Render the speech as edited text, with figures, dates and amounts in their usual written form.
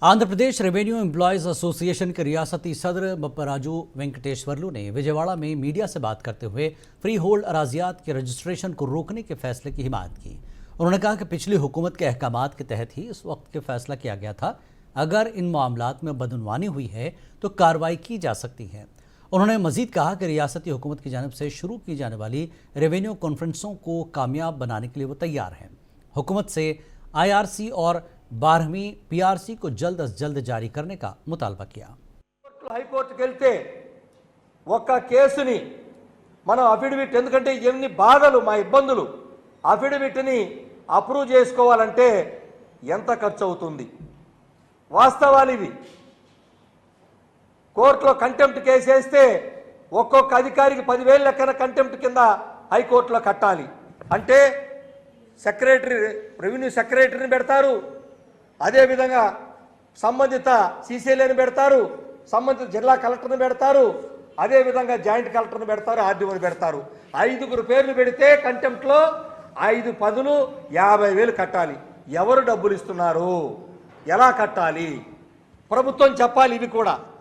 Andhra Pradesh revenue employees association के रियासती सदर बप्पराजू वेंकटेश्वरलू ने विजयवाड़ा में मीडिया से बात करते हुए फ्री होल्ड अराजियात के रजिस्ट्रेशन को रोकने के फैसले की हिमायत की। उन्होंने कहा कि पिछली हुकूमत के अहकामात के तहत ही इस वक्त के फैसला किया गया था। अगर इन मामलात में बदनवानी हुई है तो कार्रवाई की जा सकती है। उन्होंने मजीद कहा कि रियासती हुकूमत की जानिब से शुरू की जाने वाली रेवेन्यू कॉन्फ्रेंसों को कामयाब बनाने के लिए वो तैयार हैं। हुकूमत से IRC और 12वीं PRC को जल्द अज जल्द जारी करने का मुतालबा किया। హైకోర్టుకి వెళ్తే ఒక్క కేసుని మనం అఫిడవిట్ ఎందుకంటే ఎన్ని బాధలు మా ఇబ్బందులు అఫిడవిట్ని అప్రూవ్ చేసుకోవాలంటే ఎంత ఖర్చు అవుతుంది వాస్తవాలు ఇవి కోర్టులో కంటెంప్ట్ కేసు వేస్తే ఒక్కొక్క అధికారికి 10,000 లెక్కన కంటెంప్ట్ కింద హైకోర్టులో కట్టాలి అంటే సెక్రటరీ రెవెన్యూ సెక్రటరీని పెడతారు అదే విధంగా సంబంధిత CCLని పెడతారు సంబంధిత జిల్లా కలెక్టర్ని పెడతారు అదే విధంగా జాయింట్ కలెక్టర్ని పెడతారు RDOని పెడతారు 5 పేర్లు పెడితే కంటెంప్ట్లో 5 పదులు 50,000 కట్టాలి ఎవరు డబ్బులు ఇస్తున్నారు ఎలా కట్టాలి ప్రభుత్వం చెప్పాలి ఇవి కూడా